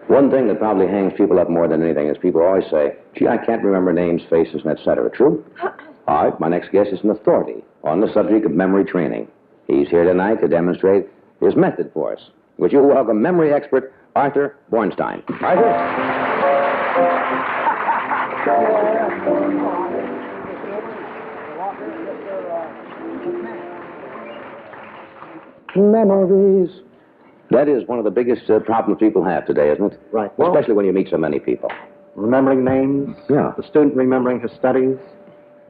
One thing that probably hangs people up more than anything is people always say, gee, I can't remember names, faces, and et cetera. True? All right, my next guest is an authority on the subject of memory training. He's here tonight to demonstrate his method for us. Would you welcome memory expert Arthur Bornstein. Arthur? Memories. That is one of the biggest problems people have today, isn't it? Right. Well, especially when you meet so many people. Remembering names. Yeah. The student remembering his studies.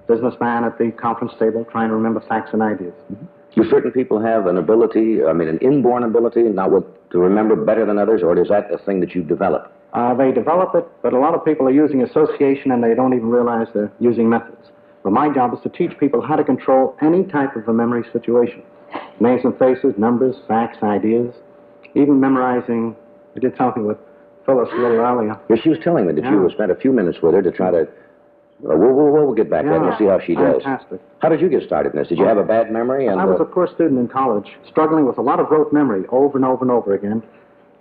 Businessman at the conference table trying to remember facts and ideas. Mm-hmm. Do certain people have an ability, an inborn ability, to remember better than others, or is that a thing that you develop? They develop it, but a lot of people are using association and they don't even realize they're using methods. But my job is to teach people how to control any type of a memory situation. Names and faces, numbers, facts, ideas, even memorizing. I did something with Phyllis a little earlier. Well, she was telling me that you spent a few minutes with her to try to... We'll get back to that and we'll see how she does. Fantastic. How did you get started in this? Did you have a bad memory? I was a poor student in college, struggling with a lot of rote memory over and over and over again,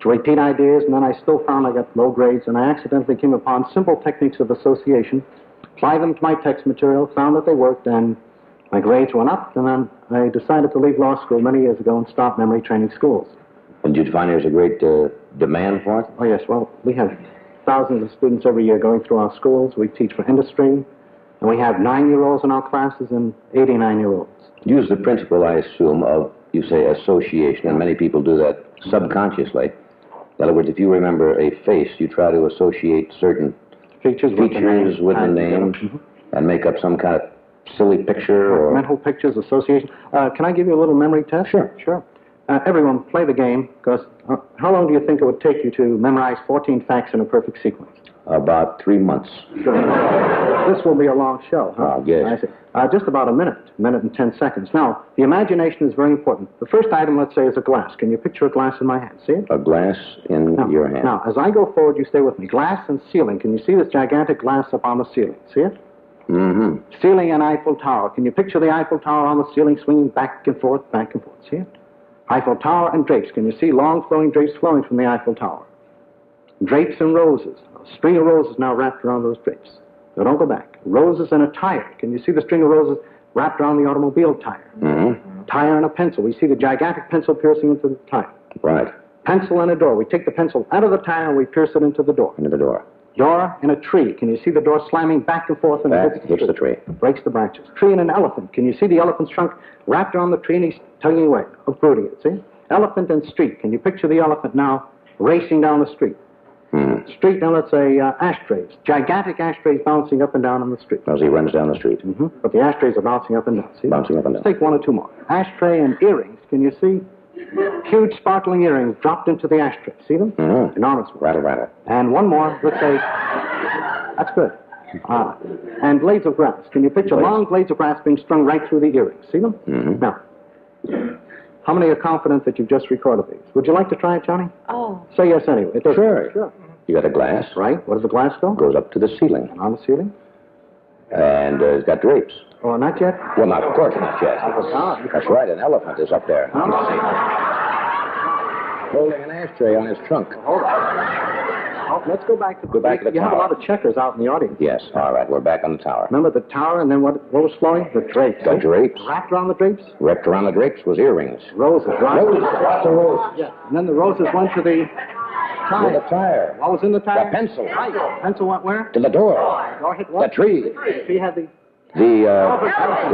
to repeat ideas, and then I still found I got low grades, and I accidentally came upon simple techniques of association, applied them to my text material, found that they worked, and my grades went up, and then I decided to leave law school many years ago and stop memory training schools. And did you find there was a great demand for it? Oh, yes. Well, we have thousands of students every year going through our schools. We teach for industry, and we have 9-year-olds in our classes and 89-year-olds. Use the principle, I assume, of, you say, association, and many people do that subconsciously. In other words, if you remember a face, you try to associate certain features with the name and make up some kind of silly picture or... Mental pictures, association. Can I give you a little memory test? Sure. Sure. Everyone, play the game, because how long do you think it would take you to memorize 14 facts in a perfect sequence? About 3 months. Sure. This will be a long show, huh? Yes. I see. Just about a minute and 10 seconds. Now, the imagination is very important. The first item, let's say, is a glass. Can you picture a glass in my hand? See it? A glass in your hand. Now, as I go forward, you stay with me. Glass and ceiling. Can you see this gigantic glass up on the ceiling? See it? Mm-hmm. Ceiling and Eiffel Tower. Can you picture the Eiffel Tower on the ceiling swinging back and forth, back and forth? See it? Eiffel Tower and drapes. Can you see long flowing drapes flowing from the Eiffel Tower? Drapes and roses. A string of roses now wrapped around those drapes. Now don't go back. Roses and a tire. Can you see the string of roses wrapped around the automobile tire? Mm-hmm. Tire and a pencil. We see the gigantic pencil piercing into the tire. Right. Pencil and a door. We take the pencil out of the tire and we pierce it into the door. Into the door. Door and a tree. Can you see the door slamming back and forth and hits the tree? Breaks the branches. Tree and an elephant. Can you see the elephant's trunk wrapped around the tree and he's tugging away, uprooting it, see? Elephant and street. Can you picture the elephant now racing down the street? Mm. Street, now let's say ashtrays. Gigantic ashtrays bouncing up and down on the street. As he runs down the street. Mm-hmm. But the ashtrays are bouncing up and down, see? Bouncing up and down. Let's take one or two more. Ashtray and earrings. Can you see? Huge sparkling earrings dropped into the ashtray. See them? Mm-hmm. Enormous ones. Rattle. And one more, let's say, that's good. And blades of grass. Can you picture long blades of grass being strung right through the earrings? See them? Mm-hmm. Now, how many are confident that you've just recorded these? Would you like to try it, Johnny? Oh. Say yes anyway. Sure. You got a glass. Right. Where does the glass go? Goes up to the ceiling. And on the ceiling? And it's got drapes. Oh, not yet? Well, of course not yet. Oh, That's right, an elephant is up there. Holding an ashtray on his trunk. Hold on. Let's go back to the tower. You have a lot of checkers out in the audience. Yes, all right, we're back on the tower. Remember the tower, and then what was flowing? The drapes. The drapes. Wrapped around the drapes? Wrapped around the drapes was earrings. Roses. Roses, lots of roses. Yeah. And then the roses went to the tire. To the tire. What was in the tire? The pencil. Right. Pencil went where? To the door. Door hit what? The tree. The tree had the... The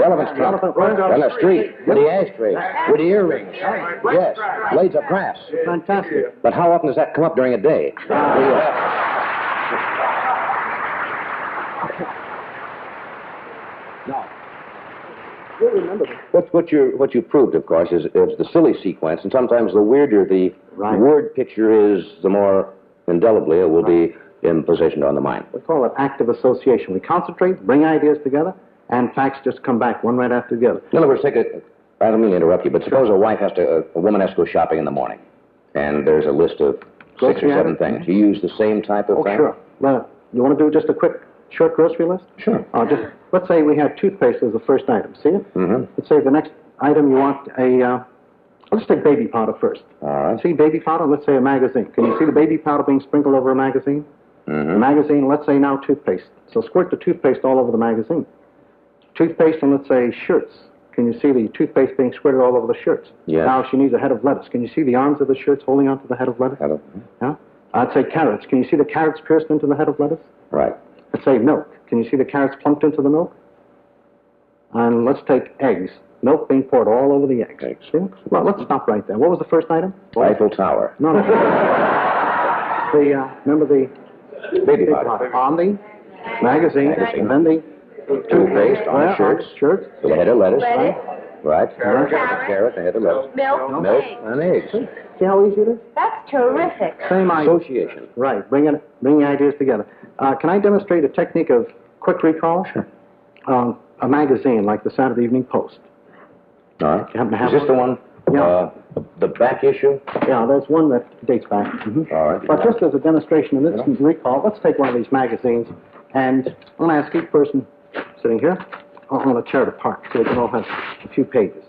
elephant's trunk. And the street. With the ashtray. With the earrings. Yes. Blades of grass. Fantastic. But how often does that come up during a day? No. You remember this. What you proved, of course, is the silly sequence, and sometimes the weirder the word picture is, the more indelibly it will be impositioned on the mind. We call it active association. We concentrate, bring ideas together, and facts just come back one right after the other. In other words, I don't mean to interrupt you, but suppose a woman has to go shopping in the morning, and there's a list of 6 or 7 things. You use the same type of thing? Sure. Well, you want to do just a quick, short grocery list? Sure. Let's say we have toothpaste as the first item. See it? Mm-hmm. Let's say the next item you want a Let's take baby powder first. All right. See baby powder, let's say a magazine. Can you see the baby powder being sprinkled over a magazine? Mm-hmm. The magazine, let's say now toothpaste. So squirt the toothpaste all over the magazine. Toothpaste and let's say shirts. Can you see the toothpaste being squirted all over the shirts? Yes. Now she needs a head of lettuce. Can you see the arms of the shirts holding onto the head of lettuce? Yeah? I'd say carrots. Can you see the carrots pierced into the head of lettuce? Right. Let's say milk. Can you see the carrots plunked into the milk? And let's take eggs. Milk being poured all over the eggs. Eggs. See? Well, let's stop right there. What was the first item? Eiffel Tower. No, no. Remember the Baby powder. on the magazine, and then the Toothpaste on the shirts. Shirts. With a head of lettuce. Lettuce. Right. Carrot. Carrot, the head of lettuce. Milk. Milk Eggs. and eggs. See how easy it is? That's terrific. Same idea. Association. Right. Bring the ideas together. Can I demonstrate a technique of quick recall? Sure. A magazine like the Saturday Evening Post. All right. You happen to have Is this the one? Yeah. The back issue? Yeah, there's one that dates back. Mm-hmm. All right. But just as a demonstration of this recall, let's take one of these magazines, and I'm going to ask each person sitting here, I'm going to tear it apart so we can all have a few pages.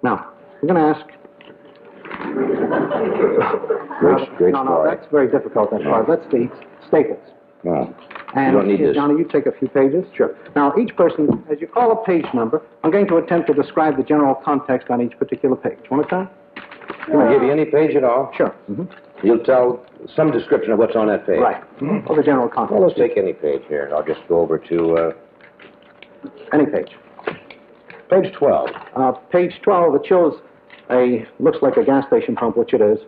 Now, we're going to ask... Great no, story. that's very difficult, that part. That's the staples. No. And You don't need this. Johnny, you take a few pages. Sure. Now, each person, as you call a page number, I'm going to attempt to describe the general context on each particular page. Want to try? Can I give you any page at all? Sure. Mm-hmm. You'll tell some description of what's on that page. Right. Mm-hmm. Or the general context. Well, let's take any page here. I'll just go over to Any page. page 12. Page 12, it shows looks like a gas station pump, which it is,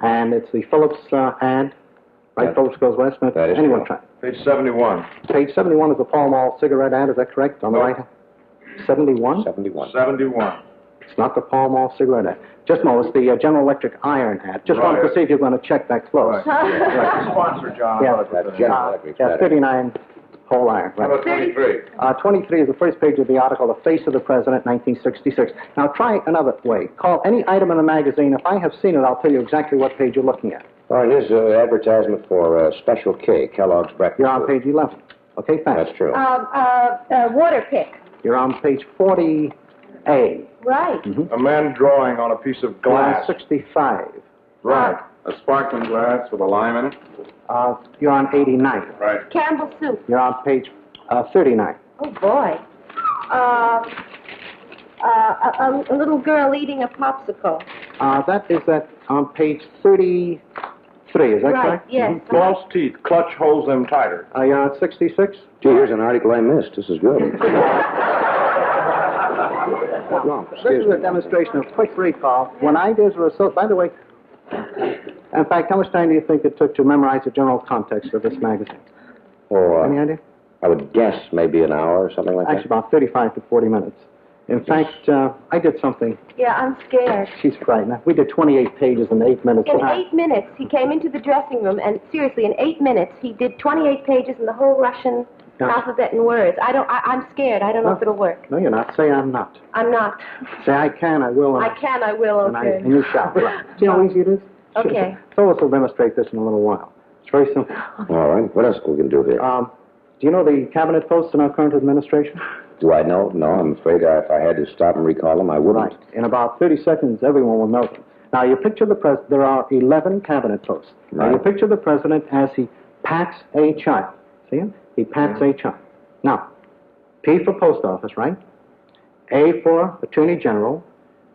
and it's the Phillips ad. Right, That- Phillips goes west. that is Anyone correct. try? Page 71. Page 71 is the Pall Mall cigarette ad, is that correct? On the No. right? 71? 71. 71. It's not the Pall Mall cigarette ad. Just no, it's the General Electric iron ad. Just wanted to Right. see if you're going to check that close. Right. Sponsor, John. Yeah. I thought it was That's a- General Electric. Yeah, 39 whole iron. How Right. about 23? 23 is the first page of the article, The Face of the President, 1966. Now try another way. Call any item in the magazine. If I have seen it, I'll tell you exactly what page you're looking at. All right, here's an advertisement for Special K, Kellogg's Breakfast. You're on page 11. Okay, thanks. That's true. Water pick. You're on page 40A. Right. A man drawing on a piece of glass. 65. Right. A sparkling glass with a lime in it. You're on 89. Right. Campbell soup. You're on page 39. Oh, boy. A little girl eating a popsicle. That is on page 33. Is that Right, correct? yes. False teeth. Clutch holds them tighter. You're on 66. Gee, here's an article I missed. This is good. No, This excuse is a me. demonstration of quick recall. When ideas were so... By the way, in fact, how much time do you think it took to memorize the general context of this magazine? Oh, Any idea? I would guess maybe an hour or something like Actually, about 35 to 40 minutes. In fact, I did something. Yeah, I'm scared. She's frightened. We did 28 pages in 8 minutes. In 8 minutes, he came into the dressing room, and seriously, in 8 minutes, he did 28 pages in the whole Russian Yeah. alphabet and words. I'm scared. I don't know if it'll work. No, you're not. Say I'm not. I'm not. Say I can, I will. I can, I will, And okay. and you shall. See how easy it is? Okay. Phyllis will demonstrate this in a little while. It's very simple. that. All right. What else we can do here? Do you know the cabinet posts in our current administration? Do I know? No, I'm afraid if I had to stop and recall them, I wouldn't. Right. In about 30 seconds, everyone will know them. Now, you picture the president. There are 11 cabinet posts. Now, you Right. picture the president as he pats a child. See him? He pats a child. Now, P for post office, right? A for attorney general.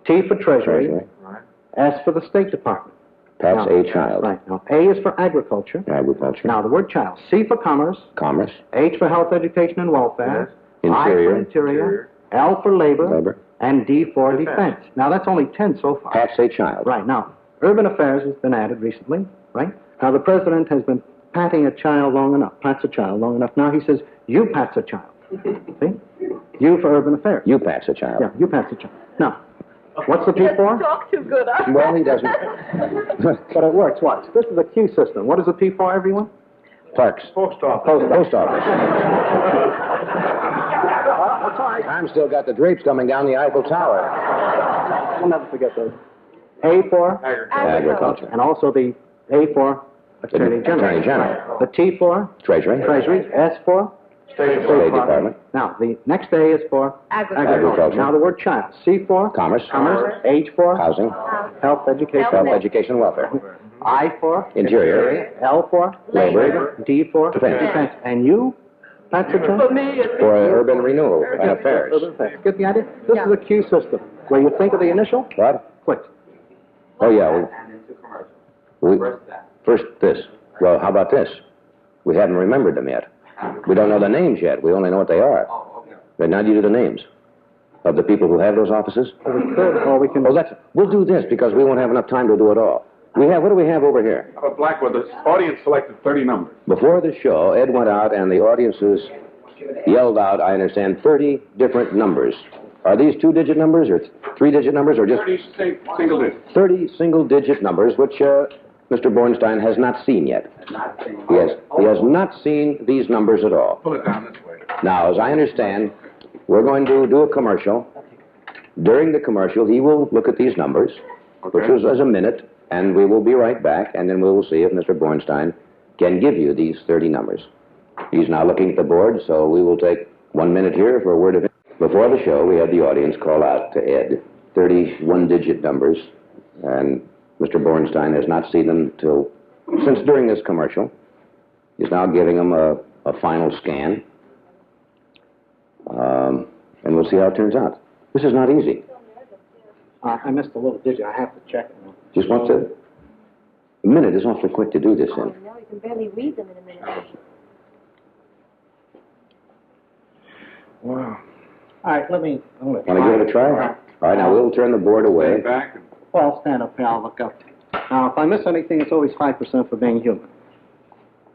T for treasury. Treasury. Right. S for the State Department. That's Now- a child. Right. Now, A is for agriculture. Agriculture. Now, the word child. C for commerce. Commerce. H for health, education, and welfare. I Interior. for interior. L for labor. Labor. And D for defense. Now, that's only 10 so far. That's a child. Right. Now, urban affairs has been added recently, right? Now, the president has been patting a child long enough, pats a child long enough. Now he says, you pats a child. See? You for urban affairs. You pass a child. Yeah, you pats a child. Now, what's the P for? Talk too good, huh? Well, he doesn't. But it works. Watch. This is a Q system. What is the P for, everyone? Clerks. Post office. Post office. I'm still got the drapes coming down the Eiffel Tower. We'll never forget those. A for, Agriculture. and also the A for Attorney General. Attorney General. The T for Treasury. Treasury. S for State State Department. Now, the next A is for Agriculture. Now, the word child. C for? Commerce. H for? Housing. Health, education. Health, education, and welfare. I for? Interior. L for? Labor. D for? Defense. And you, Patrick? For me, it's For urban renewal and affairs. Urban affairs. Get the idea? This is a Q system, where you think of the initial, What? click. Oh, yeah. First this. Well, how about this? We haven't remembered them yet. We don't know the names yet. We only know what they are. But now you do the names of the people who have those offices. Or we could, or we can... We'll do this because we won't have enough time to do it all. What do we have over here? How about Blackwood? The audience selected 30 numbers. Before the show, Ed went out and the audiences yelled out, I understand, 30 different numbers. Are these two-digit numbers or three-digit numbers or just 30 single digits. 30 single-digit numbers, which Mr. Bornstein has not seen yet? He has not seen these numbers at all. Pull it down this way. Now, as I understand, we're going to do a commercial. During the commercial, he will look at these numbers, which is as a minute, and we will be right back, and then we will see if Mr. Bornstein can give you these 30 numbers. He's now looking at the board, so we will take 1 minute here for a word of information. Before the show, we had the audience call out to Ed 31-digit numbers, and Mr. Bornstein has not seen them since during this commercial. He's now giving them a final scan, and we'll see how it turns out. This is not easy. I missed a little digit. I have to check. Just wants a minute is awfully quick to do this in. Oh, no, you can barely read them in a minute. Wow. All right, let me... Want to give it a try? All right, now we'll turn the board away. Stand back. Well, stand up here. I'll look up. Now, if I miss anything, it's always 5% for being human.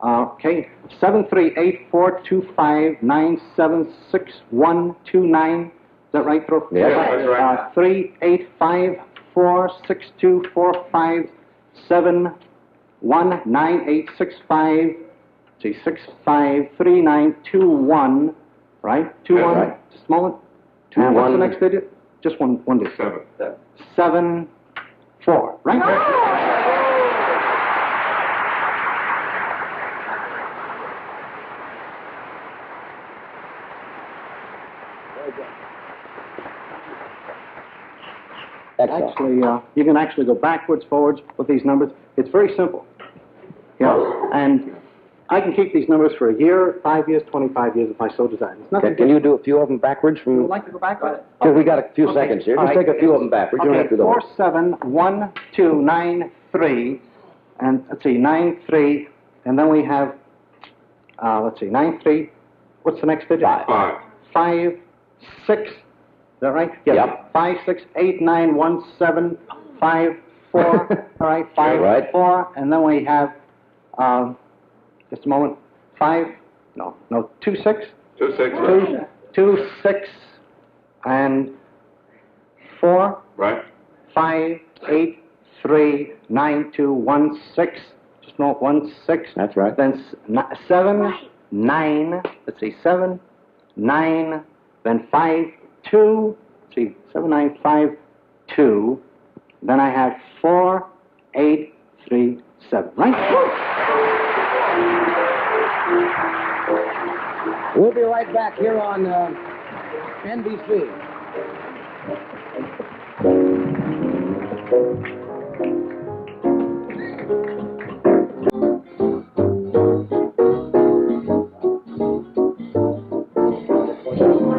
Okay, 738-425-976-129. Is that right, Throw? Yeah. That's right. 385-462-457-19865. See, 653921. Right? 21. Right. Just a moment. 2 And what's the 1. next digit? Just one digit. 7. 7 4. Right? Excellent. Actually, you can actually go backwards, forwards with these numbers. It's very simple. Yeah. And I can keep these numbers for a year, 5 years, 25 years if I so desire. It's nothing. Can you do a few of them backwards You would from... like to go backwards? Because we got a few seconds here. All Just right. take a few of them backwards. You don't have to do the whole. 471293, and let's see, 93, and then we have, let's see, 93. What's the next digit? 5. 5 6. Is that right? Yes. Yep. 5 6 8 9 1 7 5 4. All right. 5 right. 4, and then we have, just a moment. 2 6. 2 6. 2 6 and 4 Right. 5 8 3 9 2 1 6. Just note 1 6. That's right. Then 7 9. Let's see, 7 9. Then 5 2. Let's see, 7 9 5 2. Then I have 4 8 3 7. Right. We'll be right back here on NBC.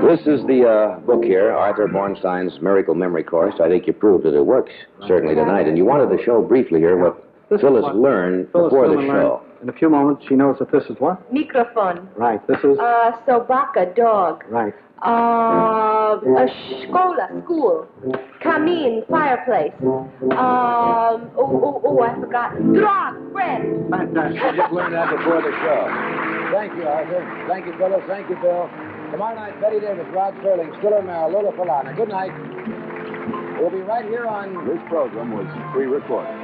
This is the book here, Arthur Bornstein's Miracle Memory Course. I think you proved that it works, certainly tonight. And you wanted to show briefly here what Phyllis learned before the show. In a few moments, she knows that this is what? Microphone. Right, this is... Sobaka, dog. right. A school. Kamin, fireplace. I forgot. Drog, bread. Fantastic. I just learned that before the show. Thank you, Arthur. Thank you, Phyllis. Thank you, Bill. Tomorrow night, Betty Davis, Rod Serling, Stiller Merrill, Lola Falana. Good night. We'll be right here on... This program was pre-recorded.